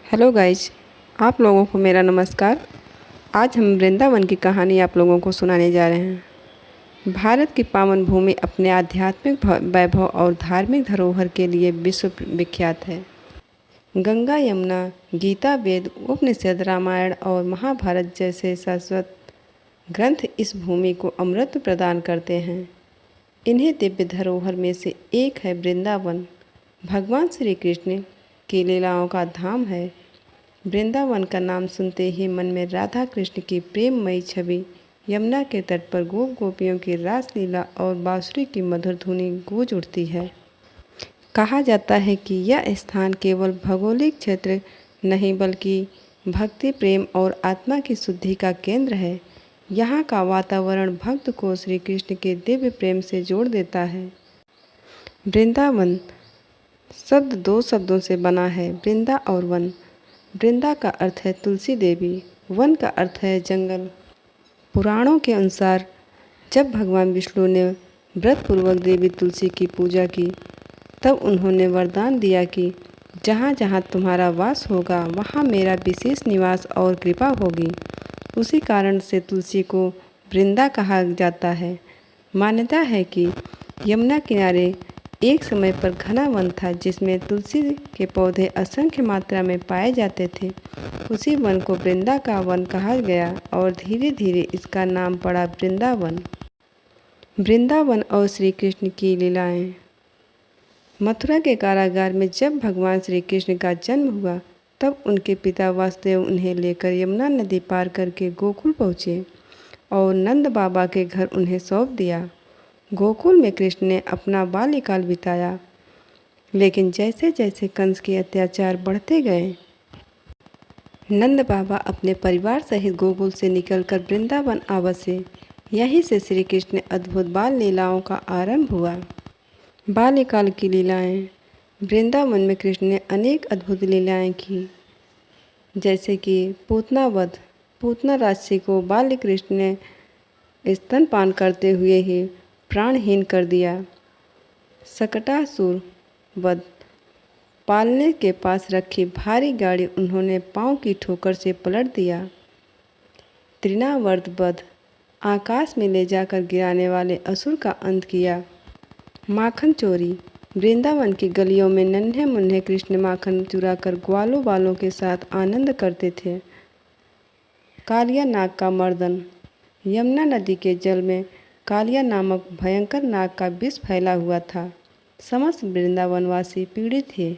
Hello guys, आप लोगों को मेरा नमस्कार। आज हम वृंदावन की कहानी आप लोगों को सुनाने जा रहे हैं। भारत की पावन भूमि अपने आध्यात्मिक वैभव और धार्मिक धरोहर के लिए विश्व विख्यात है। गंगा, यमुना, गीता, वेद, उपनिषद, रामायण और महाभारत जैसे शाश्वत ग्रंथ इस भूमि को अमृत प्रदान करते हैं। इन्हें दिव्य धरोहर में से एक है वृंदावन। भगवान श्री कृष्ण की लीलाओं का धाम है। वृंदावन का नाम सुनते ही मन में राधा कृष्ण की प्रेममयी छवि, यमुना के तट पर गोप गोपियों की रासलीला और बांसुरी की मधुर धुनी गूंज उठती है। कहा जाता है कि यह स्थान केवल भौगोलिक क्षेत्र नहीं बल्कि भक्ति, प्रेम और आत्मा की शुद्धि का केंद्र है। यहाँ का वातावरण भक्त को श्री कृष्ण के दिव्य प्रेम से जोड़ देता है। वृंदावन शब्द दो शब्दों से बना है, वृंदा और वन। वृंदा का अर्थ है तुलसी देवी, वन का अर्थ है जंगल। पुराणों के अनुसार जब भगवान विष्णु ने व्रतपूर्वक देवी तुलसी की पूजा की, तब उन्होंने वरदान दिया कि जहाँ जहाँ तुम्हारा वास होगा वहाँ मेरा विशेष निवास और कृपा होगी। उसी कारण से तुलसी को वृंदा कहा जाता है। मान्यता है कि यमुना किनारे एक समय पर घना वन था जिसमें तुलसी के पौधे असंख्य मात्रा में पाए जाते थे। उसी वन को वृंदा का वन कहा गया और धीरे धीरे इसका नाम पड़ा वृंदावन। वृंदावन और श्री कृष्ण की लीलाएं। मथुरा के कारागार में जब भगवान श्री कृष्ण का जन्म हुआ, तब उनके पिता वासुदेव उन्हें लेकर यमुना नदी पार करके गोकुल पहुँचे और नंद बाबा के घर उन्हें सौंप दिया। गोकुल में कृष्ण ने अपना बाल्यकाल बिताया, लेकिन जैसे जैसे कंस के अत्याचार बढ़ते गए, नंद बाबा अपने परिवार सहित गोकुल से निकलकर वृंदावन आ बसे। यहीं से श्री कृष्ण अद्भुत बाल लीलाओं का आरंभ हुआ। बाल्यकाल की लीलाएं। वृंदावन में कृष्ण ने अनेक अद्भुत लीलाएं की, जैसे कि पूतना वध। पूतना राक्षसी को बाल्य कृष्ण ने स्तनपान करते हुए ही प्राणहीन कर दिया। सकटासुर वध। पालने के पास रखी भारी गाड़ी उन्होंने पांव की ठोकर से पलट दिया। तृणावर्त वध। आकाश में ले जाकर गिराने वाले असुर का अंत किया। माखन चोरी। वृंदावन की गलियों में नन्हे मुन्ने कृष्ण माखन चुराकर ग्वालों बालों के साथ आनंद करते थे। कालिया नाग का मर्दन। यमुना नदी के जल में कालिया नामक भयंकर नाग का विष फैला हुआ था। समस्त वृंदावनवासी पीड़ित थे।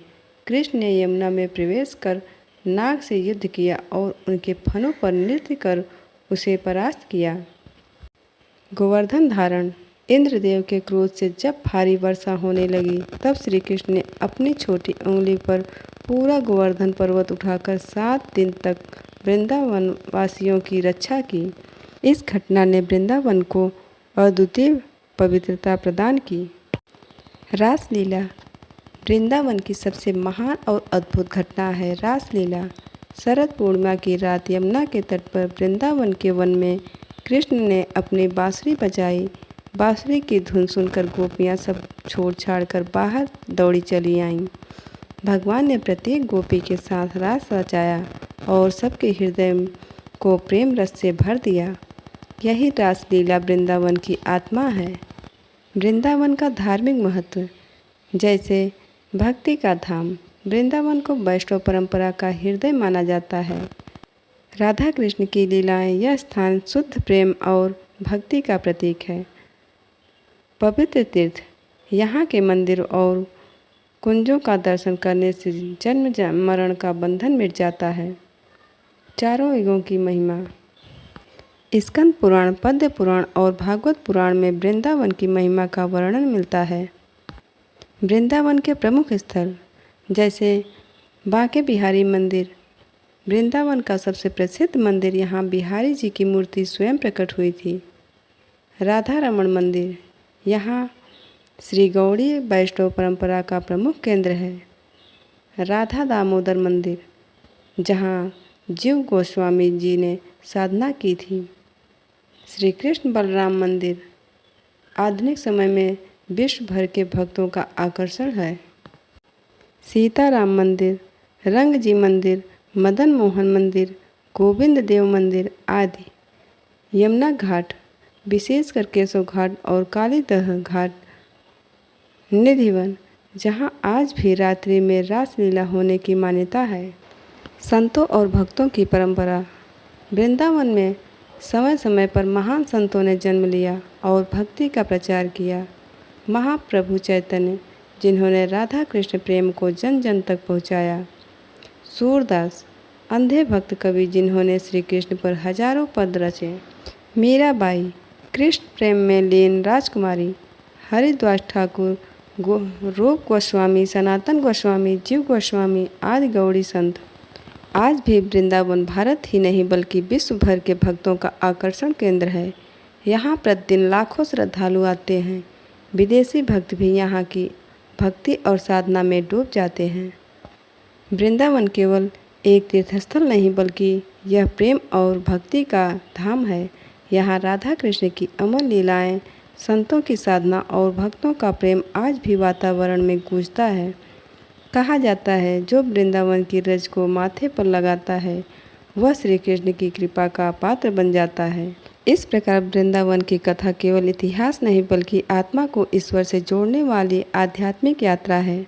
कृष्ण ने यमुना में प्रवेश कर नाग से युद्ध किया और उनके फनों पर नृत्य कर उसे परास्त किया। गोवर्धन धारण। इंद्रदेव के क्रोध से जब भारी वर्षा होने लगी, तब श्री कृष्ण ने अपनी छोटी उंगली पर पूरा गोवर्धन पर्वत उठाकर 7 दिन तक वृंदावन वासियों की रक्षा की। इस घटना ने वृंदावन को अद्वितीय पवित्रता प्रदान की। रासलीला। वृंदावन की सबसे महान और अद्भुत घटना है रासलीला। शरद पूर्णिमा की रात यमुना के तट पर वृंदावन के वन में कृष्ण ने अपनी बांसुरी बजाई। बांसुरी की धुन सुनकर गोपियाँ सब छोड़ छाड़ कर बाहर दौड़ी चली आईं। भगवान ने प्रत्येक गोपी के साथ रास रचाया और सबके हृदय को प्रेम रस से भर दिया। यही रासलीला वृंदावन की आत्मा है। वृंदावन का धार्मिक महत्व। जैसे भक्ति का धाम, वृंदावन को वैष्णव परंपरा का हृदय माना जाता है। राधा कृष्ण की लीलाएं। यह स्थान शुद्ध प्रेम और भक्ति का प्रतीक है। पवित्र तीर्थ। यहाँ के मंदिर और कुंजों का दर्शन करने से जन्म मरण का बंधन मिट जाता है। चारों युगों की महिमा। स्कंद पुराण, पद्म पुराण और भागवत पुराण में वृंदावन की महिमा का वर्णन मिलता है। वृंदावन के प्रमुख स्थल, जैसे बांके बिहारी मंदिर। वृंदावन का सबसे प्रसिद्ध मंदिर, यहाँ बिहारी जी की मूर्ति स्वयं प्रकट हुई थी। राधा रमण मंदिर, यहाँ श्री गौड़ी वैष्णव परंपरा का प्रमुख केंद्र है। राधा दामोदर मंदिर, जहाँ जीव गोस्वामी जी ने साधना की थी। श्री कृष्ण बलराम मंदिर, आधुनिक समय में विश्व भर के भक्तों का आकर्षण है। सीताराम मंदिर, रंग जी मंदिर, मदन मोहन मंदिर, गोविंद देव मंदिर आदि। यमुना घाट, विशेषकर केशव घाट और कालीदह घाट, निधिवन, जहाँ आज भी रात्रि में रासलीला होने की मान्यता है। संतों और भक्तों की परंपरा। वृंदावन में समय समय पर महान संतों ने जन्म लिया और भक्ति का प्रचार किया। महाप्रभु चैतन्य, जिन्होंने राधा कृष्ण प्रेम को जन जन तक पहुँचाया। सूरदास, अंधे भक्त कवि, जिन्होंने श्री कृष्ण पर हजारों पद रचे। मीराबाई, कृष्ण प्रेम में लीन राजकुमारी। हरिद्वास ठाकुर, रूप गोस्वामी, सनातन गोस्वामी, जीव गोस्वामी आदि गौड़ी संत। आज भी वृंदावन भारत ही नहीं बल्कि विश्व भर के भक्तों का आकर्षण केंद्र है। यहाँ प्रतिदिन लाखों श्रद्धालु आते हैं। विदेशी भक्त भी यहाँ की भक्ति और साधना में डूब जाते हैं। वृंदावन केवल एक तीर्थस्थल नहीं बल्कि यह प्रेम और भक्ति का धाम है। यहाँ राधा कृष्ण की अमर लीलाएं, संतों की साधना और भक्तों का प्रेम आज भी वातावरण में गूंजता है। कहा जाता है, जो वृंदावन की रज को माथे पर लगाता है वह श्री कृष्ण की कृपा का पात्र बन जाता है। इस प्रकार वृंदावन की कथा केवल इतिहास नहीं बल्कि आत्मा को ईश्वर से जोड़ने वाली आध्यात्मिक यात्रा है।